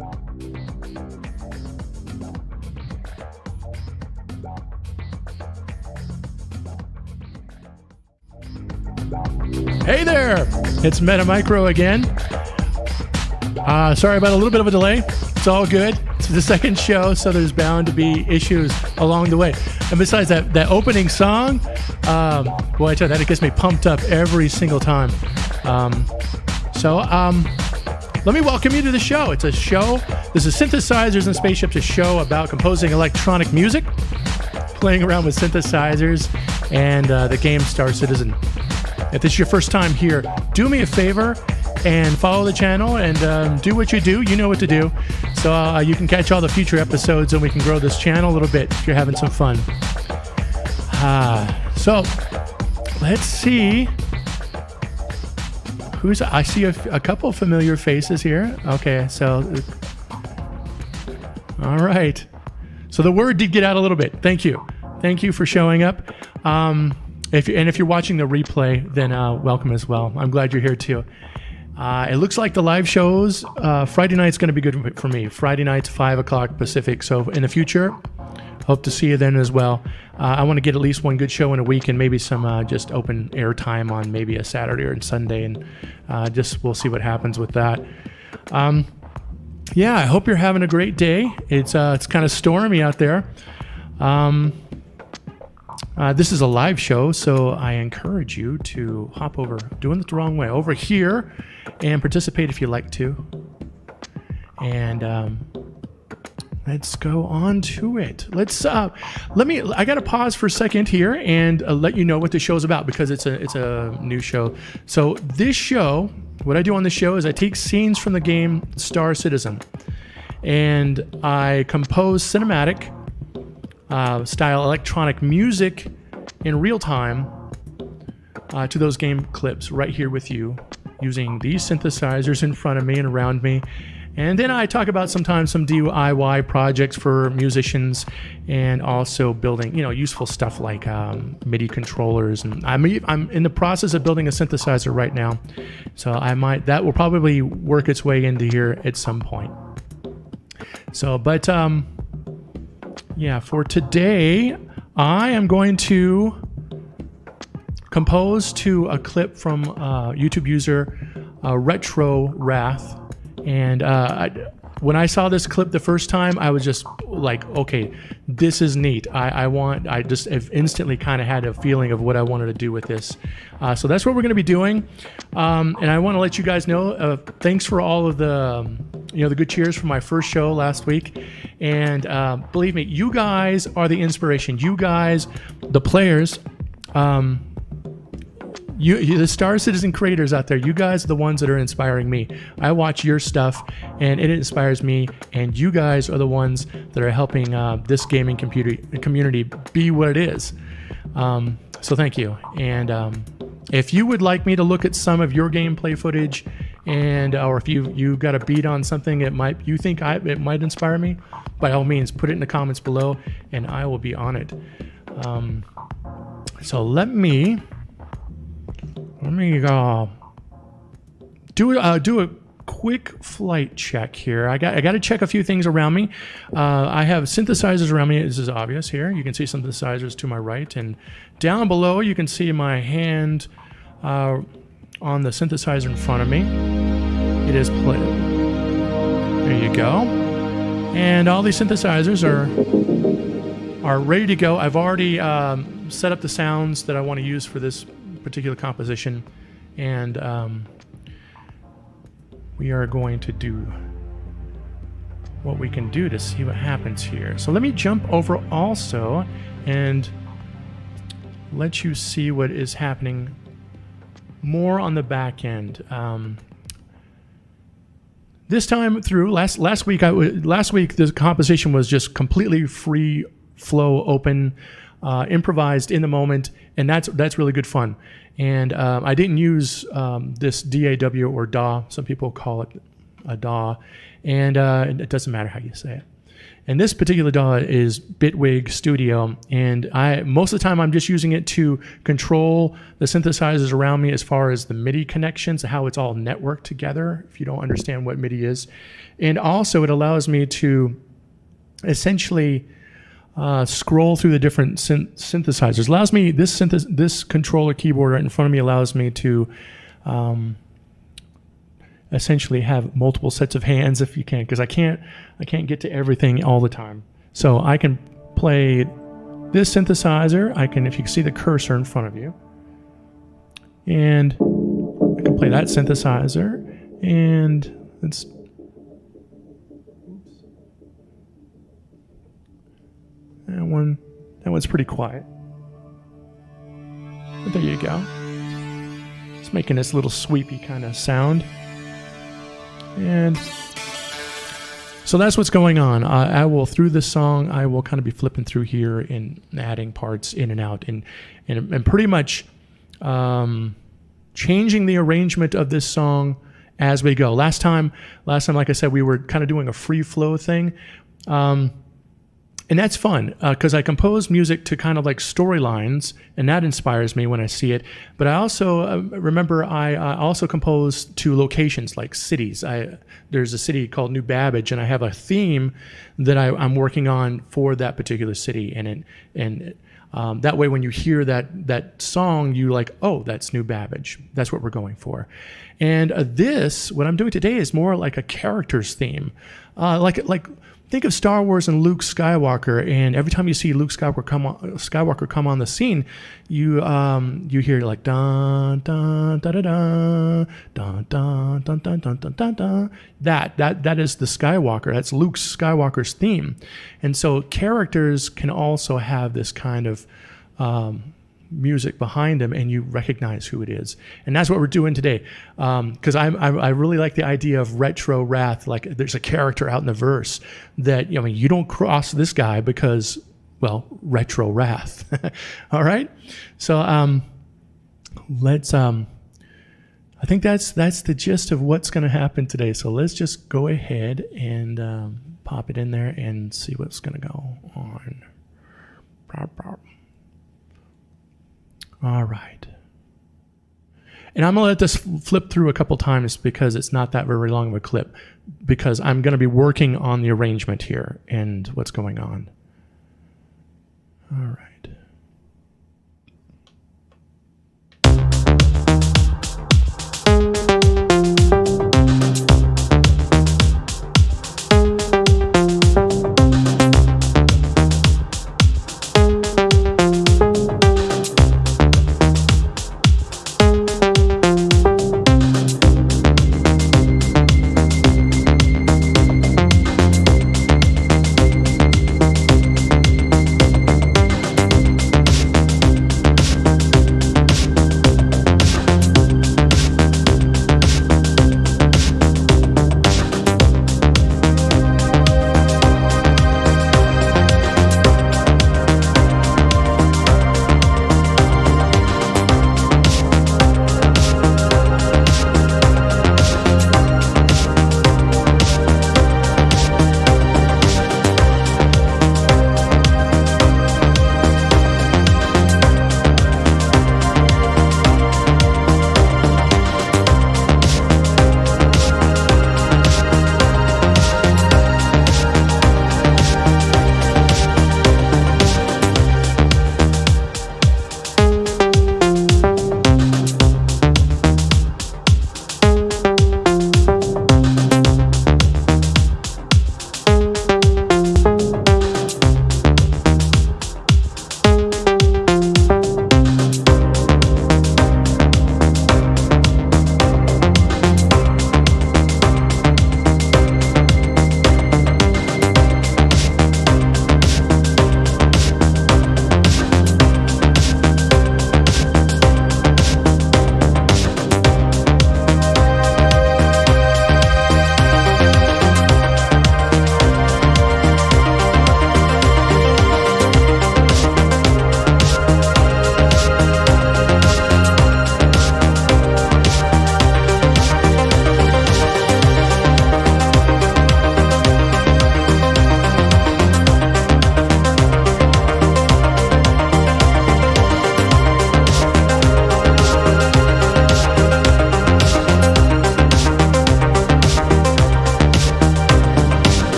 Hey there, it's Meta Micro again. Sorry about a little bit of a delay. It's all good. It's the second show, so there's bound to be issues along the way. And besides that opening song, boy, I tell you, that it gets me pumped up every single time. Let me welcome you to the show. It's a show. This is Synthesizers and Spaceships, a show about composing electronic music, playing around with synthesizers, and the game Star Citizen. If this is your first time here, do me a favor and follow the channel and do what you do. You know what to do. So you can catch all the future episodes and we can grow this channel a little bit if you're having some fun. So let's see. I see a couple familiar faces here. Okay, so all right. So the word did get out a little bit. Thank you. Thank you for showing up. If you're watching the replay, then welcome as well. I'm glad you're here too. It looks like the live shows, Friday night's going to be good for me. Friday night's 5 o'clock Pacific. So in the future, hope to see you then as well. I want to get at least one good show in a week and maybe some just open air time on maybe a Saturday or Sunday, and we'll see what happens with that. Yeah, I hope you're having a great day. It's kind of stormy out there. This is a live show, so I encourage you to hop over, doing it the wrong way, over here and participate if you like to. And let's go on to it. I got to pause for a second here and let you know what the show's about, because it's a new show. So this show, what I do on this show is I take scenes from the game Star Citizen and I compose cinematic style electronic music in real time to those game clips right here with you, using these synthesizers in front of me and around me. And then I talk about sometimes some DIY projects for musicians, and also building, useful stuff like MIDI controllers. And I'm in the process of building a synthesizer right now, so that will probably work its way into here at some point. So, but yeah, for today, I am going to compose to a clip from YouTube user Retro Wrath. And when I saw this clip the first time, I was just like, okay, this is neat. I just instantly kind of had a feeling of what I wanted to do with this. So that's what we're going to be doing. And I want to let you guys know, thanks for all of the, the good cheers for my first show last week. And believe me, you guys are the inspiration. You guys, the players, you the Star Citizen creators out there, you guys are the ones that are inspiring me. I watch your stuff and it inspires me, and you guys are the ones that are helping this gaming community be what it is. So thank you. And if you would like me to look at some of your gameplay footage, or if you got a beat on something it might inspire me, by all means put it in the comments below and I will be on it. So let me do a quick flight check here. I got to check a few things around me. I have synthesizers around me. This is obvious here. You can see synthesizers to my right, and down below you can see my hand on the synthesizer in front of me. It is played. There you go. And all these synthesizers are ready to go. I've already set up the sounds that I want to use for this particular composition, and we are going to do what we can do to see what happens here. So let me jump over also and let you see what is happening more on the back end. This time through, last week the composition was just completely free flow, open, improvised in the moment, and that's really good fun. And I didn't use this DAW or DAW. Some people call it a DAW, and it doesn't matter how you say it. And this particular DAW is Bitwig Studio, and most of the time I'm just using it to control the synthesizers around me as far as the MIDI connections, how it's all networked together, if you don't understand what MIDI is. And also it allows me to essentially scroll through the different synthesizers. Allows me, this controller keyboard right in front of me allows me to essentially have multiple sets of hands if you can, because I can't get to everything all the time. So I can play this synthesizer. I can, if you can see the cursor in front of you, and I can play that synthesizer, and it's that one's pretty quiet. But there you go. It's making this little sweepy kind of sound. And so that's what's going on. I will, through this song, I will kind of be flipping through here and adding parts in and out, and pretty much changing the arrangement of this song as we go. Last time, like I said, we were kind of doing a free flow thing. And that's fun because I compose music to kind of like storylines, and that inspires me when I see it. But I also remember I also compose to locations like cities. There's a city called New Babbage, and I have a theme that I'm working on for that particular city. And that way, when you hear that song, you like, oh, that's New Babbage. That's what we're going for. And what I'm doing today is more like a character's theme, like. Think of Star Wars and Luke Skywalker, and every time you see Luke Skywalker come on the scene, you hear like dun dun da da da dun dun dun dun dun dun dun dun. That is the Skywalker. That's Luke Skywalker's theme, and so characters can also have this kind of music behind them, and you recognize who it is. And that's what we're doing today, because I really like the idea of retro wrath. Like there's a character out in the verse that, you don't cross this guy because, well, retro wrath. All right, so let's I think that's the gist of what's going to happen today. So let's just go ahead and pop it in there and see what's going to go on. All right. And I'm going to let this flip through a couple times because it's not that very long of a clip, because I'm going to be working on the arrangement here and what's going on. All right.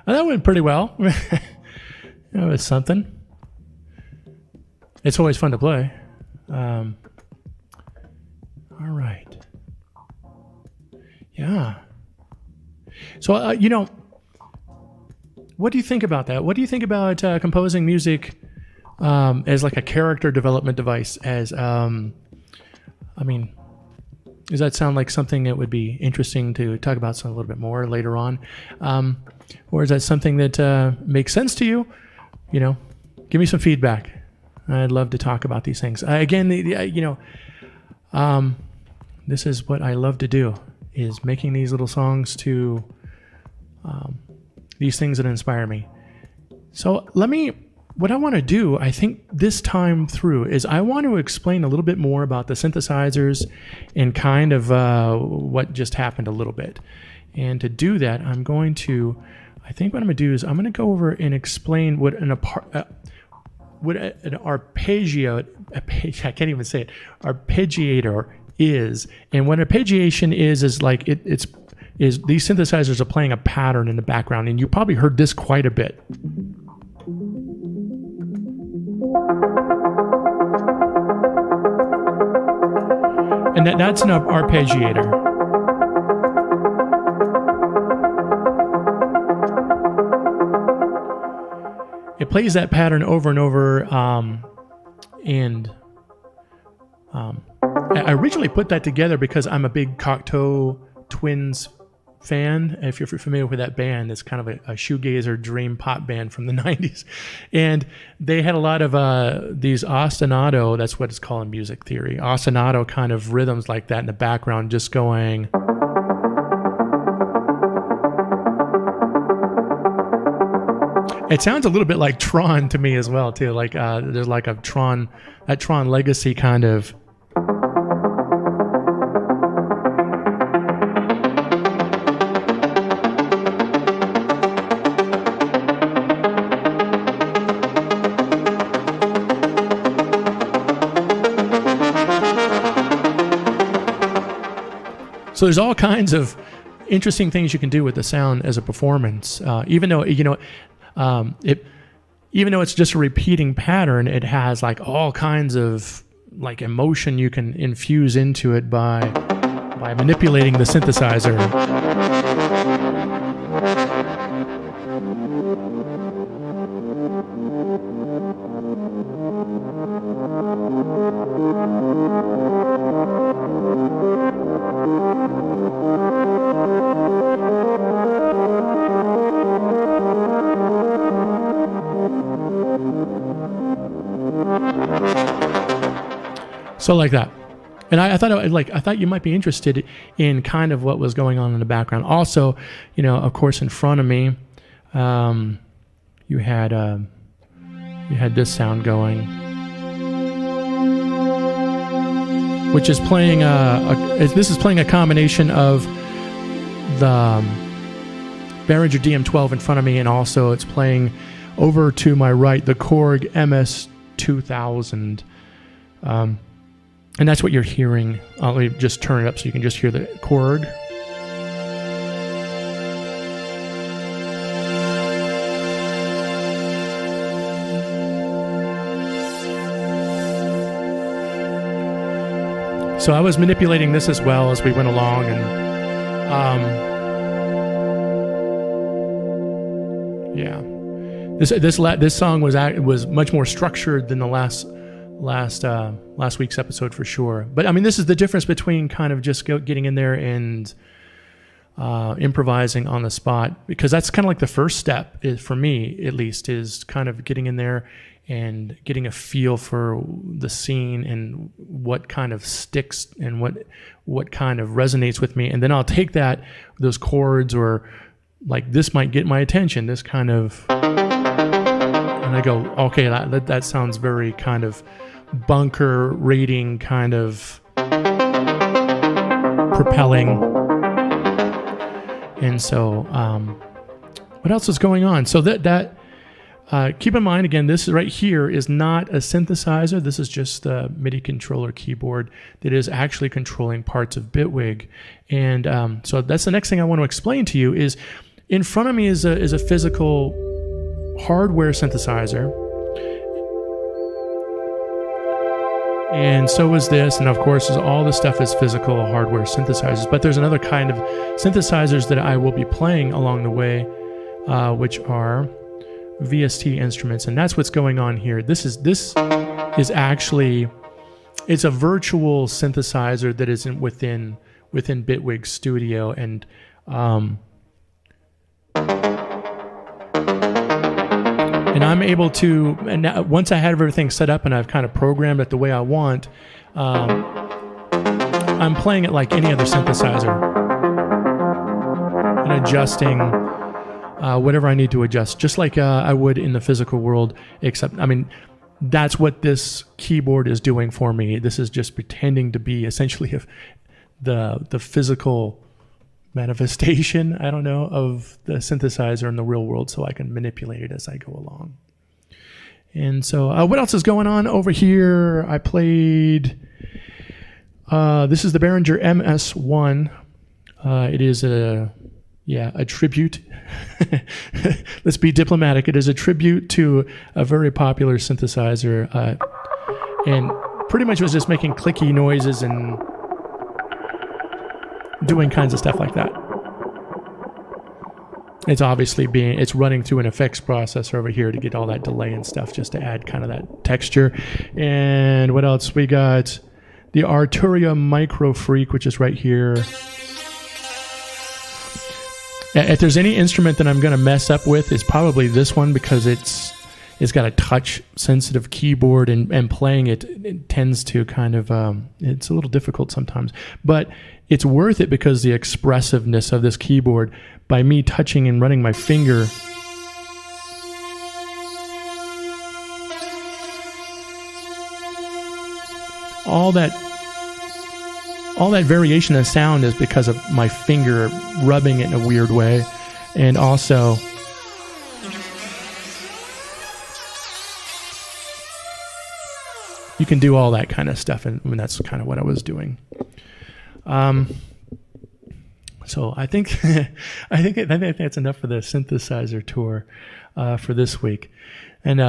That went pretty well. That was something. It's always fun to play. All right. Yeah. So, what do you think about that? What do you think about composing music as like a character development device? Does that sound like something that would be interesting to talk about a little bit more later on? Or is that something that makes sense to you? Give me some feedback. I'd love to talk about these things. This is what I love to do, is making these little songs to these things that inspire me. So what I want to do, I think this time through, is I want to explain a little bit more about the synthesizers and kind of what just happened a little bit. And to do that, I think what I'm going to do is I'm going to go over and explain what an arpeggiator is. And what arpeggiation is like these synthesizers are playing a pattern in the background, and you probably heard this quite a bit. And that's an arpeggiator. It plays that pattern over and over, I originally put that together because I'm a big Cocteau Twins fan. If you're familiar with that band, it's kind of a shoegazer dream pop band from the 90s. And they had a lot of these ostinato, that's what it's called in music theory, ostinato kind of rhythms like that in the background, just going... It sounds a little bit like Tron to me as well, too. Like there's like that Tron Legacy kind of. So there's all kinds of interesting things you can do with the sound as a performance, even though even though it's just a repeating pattern, it has like all kinds of like emotion you can infuse into it by manipulating the synthesizer. So like that. And I thought you might be interested in kind of what was going on in the background. Also, of course, in front of me, you had this sound going, which is playing this is playing a combination of the Behringer DM12 in front of me, and also it's playing over to my right the Korg MS-101. And that's what you're hearing. Let me just turn it up so you can just hear the Korg. So I was manipulating this as well as we went along, and this song was much more structured than the last week's episode for sure. But I mean, this is the difference between kind of just getting in there and improvising on the spot, because that's kind of like the first step, for me at least, is kind of getting in there and getting a feel for the scene and what kind of sticks and what kind of resonates with me. And then I'll take those chords, or like this might get my attention, this kind of, and I go, okay, that sounds very kind of bunker rating, kind of propelling. And so what else is going on? So that keep in mind, again, this right here is not a synthesizer. This is just a MIDI controller keyboard that is actually controlling parts of Bitwig. And so that's the next thing I want to explain to you is in front of me is a physical hardware synthesizer. And so is this, and of course all this stuff is physical hardware synthesizers, but there's another kind of synthesizers that I will be playing along the way, which are VST instruments, and that's what's going on here. This is actually, it's a virtual synthesizer that isn't within Bitwig Studio, and I'm able to, and now, once I have everything set up and I've kind of programmed it the way I want, I'm playing it like any other synthesizer and adjusting whatever I need to adjust, just like I would in the physical world, except, I mean, that's what this keyboard is doing for me. This is just pretending to be essentially the physical manifestation, I don't know, of the synthesizer in the real world, so I can manipulate it as I go along. And so what else is going on over here? I played, this is the Behringer MS-1. It is a tribute. Let's be diplomatic. It is a tribute to a very popular synthesizer, and pretty much was just making clicky noises and doing kinds of stuff like that. It's obviously it's running through an effects processor over here to get all that delay and stuff, just to add kind of that texture. And what else? We got the Arturia Microfreak, which is right here. If there's any instrument that I'm going to mess up with, it's probably this one, because it's got a touch sensitive keyboard, and playing it tends to kind of it's a little difficult sometimes, but it's worth it because the expressiveness of this keyboard, by me touching and running my finger, all that variation of sound is because of my finger rubbing it in a weird way. And also, you can do all that kind of stuff, and that's kind of what I was doing. So I think I think that's enough for the synthesizer tour for this week. And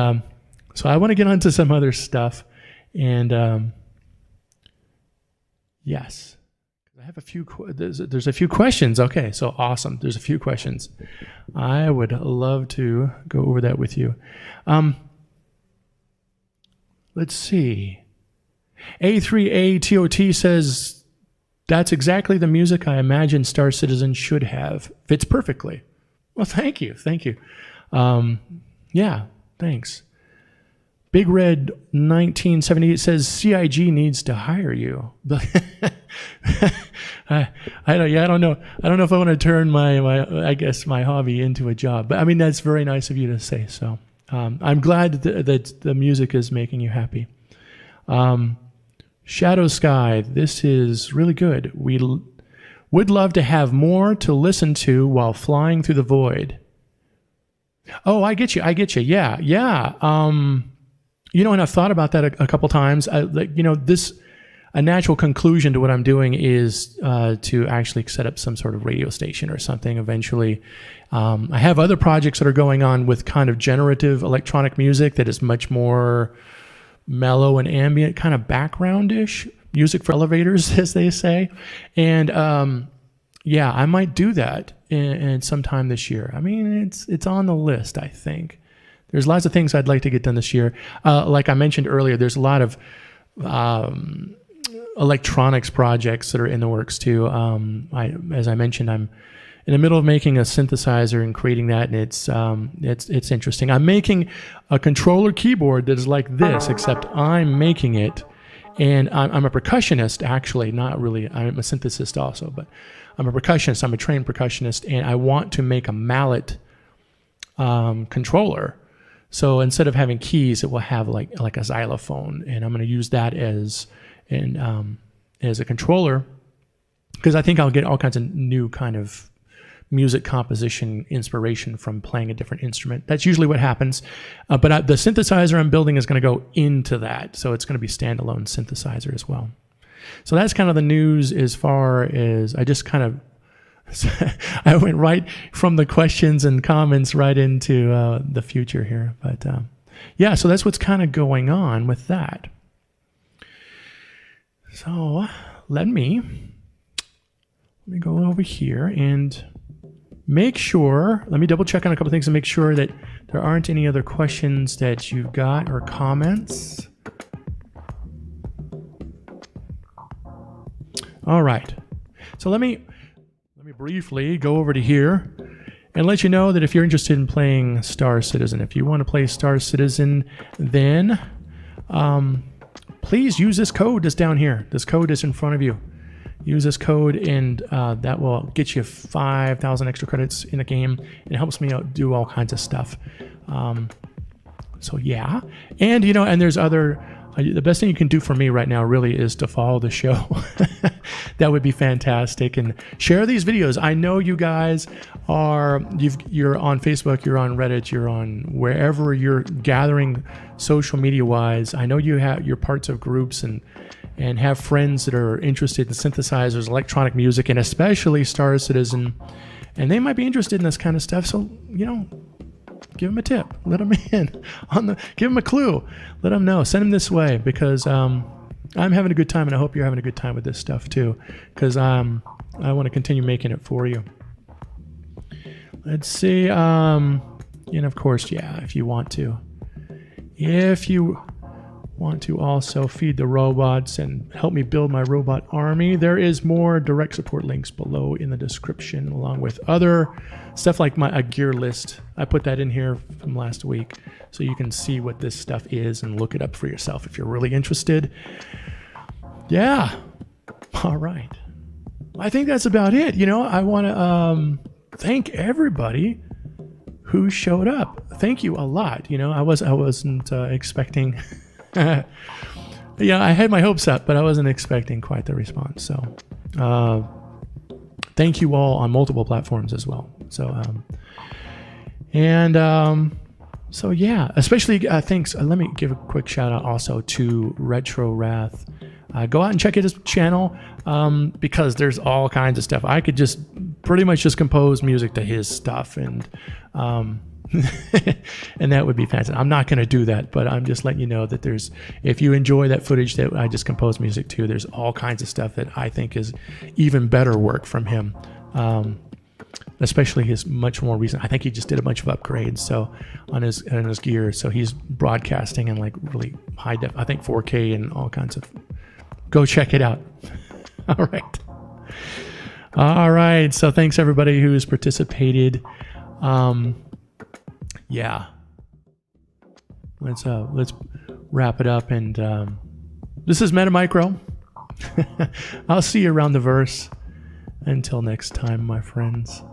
so I want to get on to some other stuff. And yes, I have a few. There's a few questions. Okay, so awesome. There's a few questions. I would love to go over that with you. Let's see. A3ATOT says, that's exactly the music I imagine Star Citizen should have. Fits perfectly. Well, thank you. Thank you. Yeah, thanks. Big Red 1978 says, CIG needs to hire you. I don't know. I don't know if I want to turn my hobby into a job. But I mean, that's very nice of you to say so. I'm glad that the music is making you happy. Shadow Sky, this is really good. We would love to have more to listen to while flying through the void. Oh, I get you. Yeah. You know, and I've thought about that a couple times. A natural conclusion to what I'm doing is to actually set up some sort of radio station or something eventually. I have other projects that are going on with kind of generative electronic music that is much more mellow and ambient, kind of backgroundish music for elevators, as they say. And yeah, I might do that in sometime this year. I mean, it's on the list, I think. There's lots of things I'd like to get done this year. Like I mentioned earlier, there's a lot of electronics projects that are in the works too. As I mentioned, I'm in the middle of making a synthesizer and creating that, and it's interesting. I'm making a controller keyboard that is like this, except I'm making it, and I'm a percussionist, actually, not really. I'm a synthesist also, but I'm a percussionist. I'm a trained percussionist, and I want to make a mallet controller. So instead of having keys, it will have like a xylophone, and I'm going to use that as a controller, because I think I'll get all kinds of new kind of music composition inspiration from playing a different instrument. That's usually what happens. But the synthesizer I'm building is going to go into that, so it's going to be standalone synthesizer as well. So that's kind of the news as far as I just kind of I went right from the questions and comments right into the future here. But yeah, so that's what's kind of going on with that. So let me go over here and make sure, let me double check on a couple things and make sure that there aren't any other questions that you've got or comments. All right. So let me briefly go over to here and let you know that if you're interested in playing Star Citizen, if you want to play Star Citizen, then please use this code that's down here. This code is in front of you. Use this code and that will get you 5,000 extra credits in the game. It helps me out do all kinds of stuff. So yeah, and you know, and there's other. The best thing you can do for me right now really is to follow the show. That would be fantastic. And share these videos. I know you guys are, you're on Facebook, you're on Reddit, you're on wherever you're gathering social media wise. I know you're parts of groups and have friends that are interested in synthesizers, electronic music, and especially Star Citizen. And they might be interested in this kind of stuff. So, you know, give them a tip. Let them in. Give them a clue. Let them know. Send them this way because I'm having a good time, and I hope you're having a good time with this stuff too. Because I want to continue making it for you. Let's see. And of course, yeah, if you want to also feed the robots and help me build my robot army, there is more direct support links below in the description, along with other stuff like a gear list. I put that in here from last week so you can see what this stuff is and look it up for yourself if you're really interested. Yeah. All right. I think that's about it. You know, I want to thank everybody who showed up. Thank you a lot. You know, I wasn't expecting... Yeah, I had my hopes up, but I wasn't expecting quite the response. So thank you all on multiple platforms as well. So so yeah, especially thanks. Let me give a quick shout out also to Retro Wrath. Go out and check his channel because there's all kinds of stuff. I could just pretty much just compose music to his stuff and and that would be fantastic. I'm not going to do that, but I'm just letting you know that if you enjoy that footage that I just composed music to, there's all kinds of stuff that I think is even better work from him. Especially his much more recent. I think he just did a bunch of upgrades on his gear. So he's broadcasting in like really high def. I think 4K and all kinds of. Go check it out. All right. So thanks everybody who's participated. Yeah, let's wrap it up, and this is Metamicro. I'll see you around the verse. Until next time, my friends.